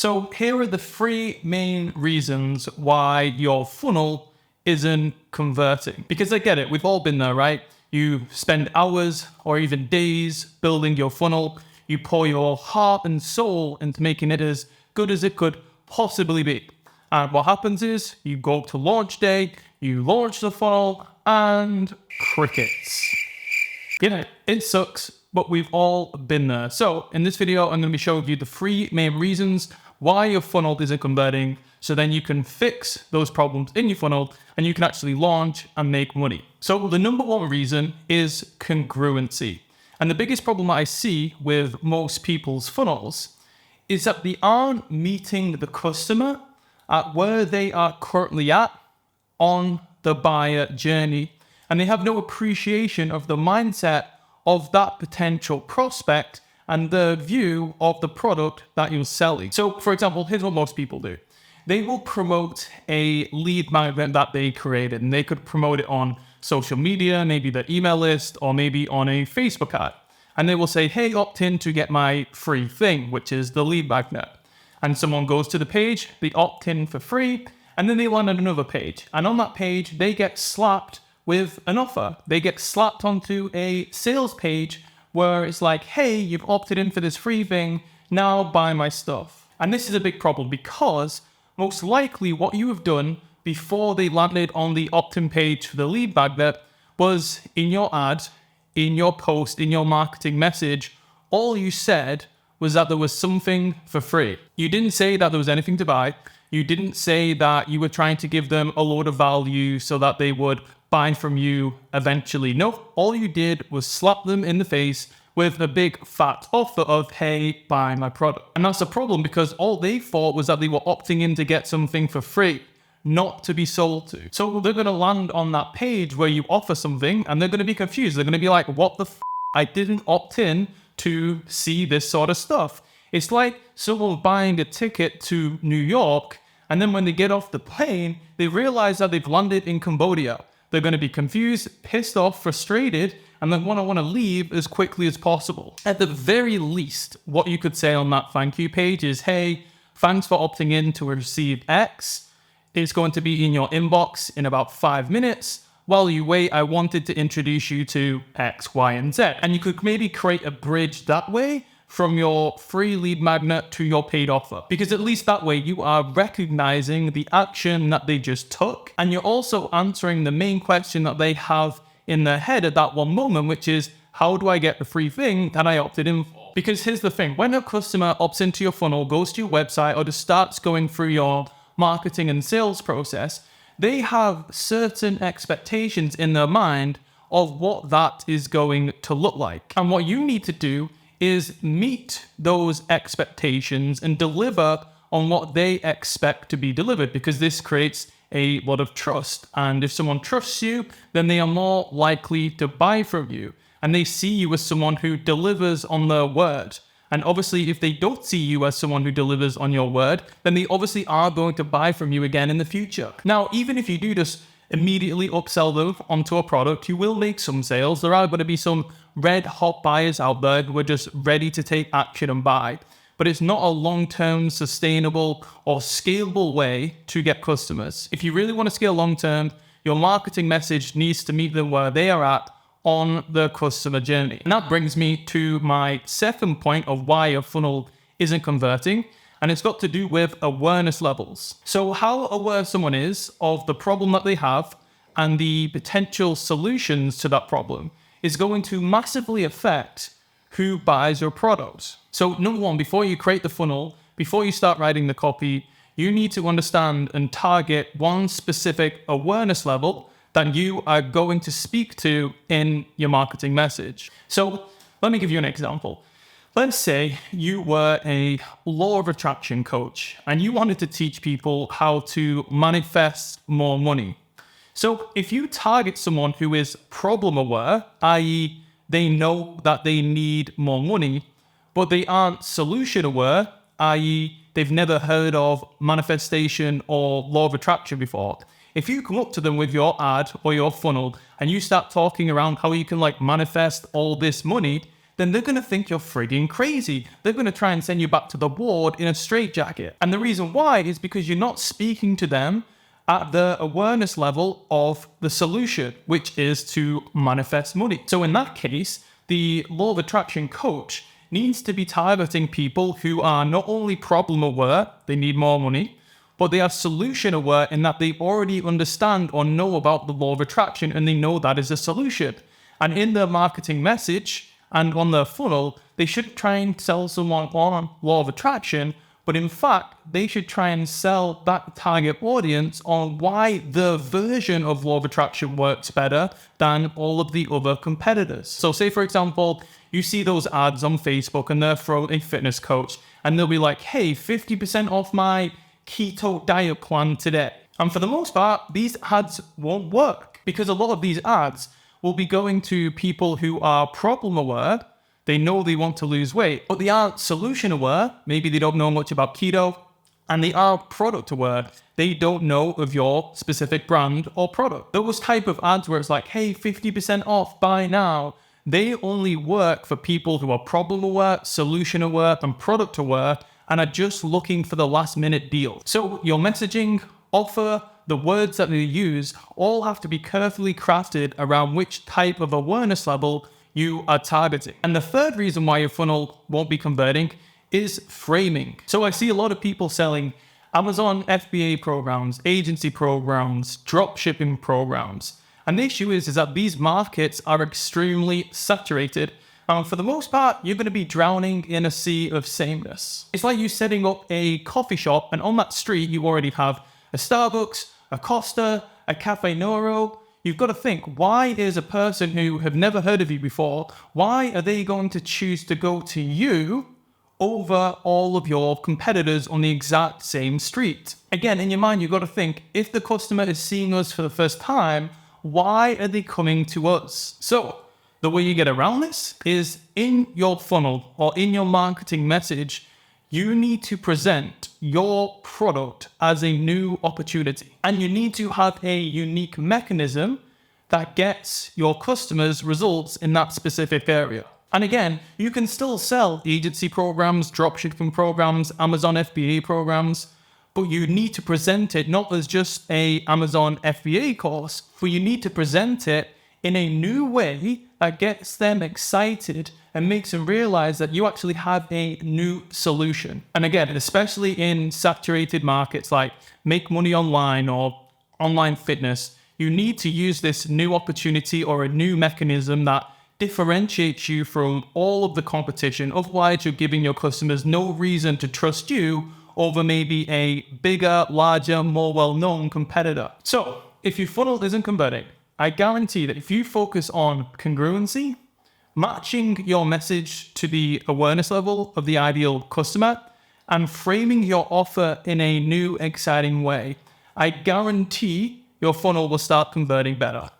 So here are the three main reasons why your funnel isn't converting. Because I get it, we've all been there, right? You spend hours or even days building your funnel. You pour your heart and soul into making it as good as it could possibly be. And what happens is you go to launch day, you launch the funnel, and crickets. Yeah, it sucks, but we've all been there. So in this video, I'm going to be showing you the three main reasons why your funnel isn't converting, so then you can fix those problems in your funnel and you can actually launch and make money. So the number one reason is congruency. And the biggest problem I see with most people's funnels is that they aren't meeting the customer at where they are currently at on the buyer journey. And they have no appreciation of the mindset of that potential prospect and the view of the product that you're selling. So for example, here's what most people do. They will promote a lead magnet that they created, and they could promote it on social media, maybe the email list, or maybe on a Facebook ad. And they will say, hey, opt in to get my free thing, which is the lead magnet. And someone goes to the page, they opt in for free, and then they land on another page. And on that page, they get slapped with an offer. They get slapped onto a sales page where it's like, hey, you've opted in for this free thing, now buy my stuff. And this is a big problem because most likely what you have done before they landed on the opt-in page for the lead magnet was in your ad, in your post, in your marketing message, all you said was that there was something for free. You didn't say that there was anything to buy. You didn't say that you were trying to give them a load of value so that they would buy from you eventually. No, all you did was slap them in the face with a big fat offer of, hey, buy my product. And that's a problem because all they thought was that they were opting in to get something for free, not to be sold to. So they're going to land on that page where you offer something and they're going to be confused. They're going to be like, what the f***? I didn't opt in to see this sort of stuff. It's like someone buying a ticket to New York, and then when they get off the plane, they realize that they've landed in Cambodia. They're going to be confused, pissed off, frustrated, and then want to leave as quickly as possible. At the very least, what you could say on that thank you page is, hey, thanks for opting in to receive X. It's going to be in your inbox in about 5 minutes. While you wait, I wanted to introduce you to X, Y, and Z. And you could maybe create a bridge that way from your free lead magnet to your paid offer. Because at least that way you are recognizing the action that they just took. And you're also answering the main question that they have in their head at that one moment, which is, how do I get the free thing that I opted in for? Because here's the thing, when a customer opts into your funnel, goes to your website, or just starts going through your marketing and sales process, they have certain expectations in their mind of what that is going to look like. And what you need to do is meet those expectations and deliver on what they expect to be delivered, because this creates a lot of trust. And if someone trusts you, then they are more likely to buy from you. And they see you as someone who delivers on their word. And obviously, if they don't see you as someone who delivers on your word, then they obviously are going to buy from you again in the future. Now, even if you do just immediately upsell them onto a product, you will make some sales. There are going to be some red hot buyers out there who are just ready to take action and buy. But it's not a long-term, sustainable, or scalable way to get customers. If you really want to scale long-term, your marketing message needs to meet them where they are at on the customer journey. And that brings me to my second point of why your funnel isn't converting, and it's got to do with awareness levels. So how aware someone is of the problem that they have and the potential solutions to that problem is going to massively affect who buys your product. So number one, before you create the funnel, before you start writing the copy, you need to understand and target one specific awareness level that you are going to speak to in your marketing message. So let me give you an example. Let's say you were a law of attraction coach and you wanted to teach people how to manifest more money. So if you target someone who is problem aware, i.e. they know that they need more money, but they aren't solution aware, i.e. they've never heard of manifestation or law of attraction before. If you come up to them with your ad or your funnel and you start talking around how you can manifest all this money, then they're going to think you're frigging crazy. They're going to try and send you back to the ward in a straitjacket. And the reason why is because you're not speaking to them at the awareness level of the solution, which is to manifest money. So in that case, the law of attraction coach needs to be targeting people who are not only problem aware, they need more money, but they are solution aware in that they already understand or know about the law of attraction and they know that is a solution. And in their marketing message and on their funnel, they should try and sell someone on law of attraction, but in fact, they should try and sell that target audience on why their version of law of attraction works better than all of the other competitors. So say, for example, you see those ads on Facebook and they're from a fitness coach and they'll be like, hey, 50% off my keto diet plan today. And for the most part, these ads won't work because a lot of these ads will be going to people who are problem aware. They know they want to lose weight, but they aren't solution aware. Maybe they don't know much about keto, and they are product aware. They don't know of your specific brand or product. Those type of ads where it's like, hey, 50% off, buy now. They only work for people who are problem aware, solution aware, and product aware, and are just looking for the last minute deal. So your messaging, offer, the words that they use all have to be carefully crafted around which type of awareness level you are targeting. And the third reason why your funnel won't be converting is framing. So I see a lot of people selling Amazon FBA programs, agency programs, drop shipping programs. And the issue is that these markets are extremely saturated. And for the most part, you're going to be drowning in a sea of sameness. It's like you setting up a coffee shop and on that street, you already have a Starbucks, a Costa, a Cafe Noro. You've got to think, why is a person who have never heard of you before, why are they going to choose to go to you over all of your competitors on the exact same street? Again, in your mind, you've got to think, if the customer is seeing us for the first time, why are they coming to us? So the way you get around this is in your funnel or in your marketing message, you need to present your product as a new opportunity. And you need to have a unique mechanism that gets your customers results in that specific area. And again, you can still sell agency programs, dropshipping programs, Amazon FBA programs, but you need to present it not as just a Amazon FBA course, but you need to present it in a new way that gets them excited and makes them realize that you actually have a new solution. And again, especially in saturated markets like make money online or online fitness, you need to use this new opportunity or a new mechanism that differentiates you from all of the competition. Otherwise, you're giving your customers no reason to trust you over maybe a bigger, larger, more well-known competitor. So if your funnel isn't converting, I guarantee that if you focus on congruency, matching your message to the awareness level of the ideal customer, and framing your offer in a new, exciting way, I guarantee your funnel will start converting better.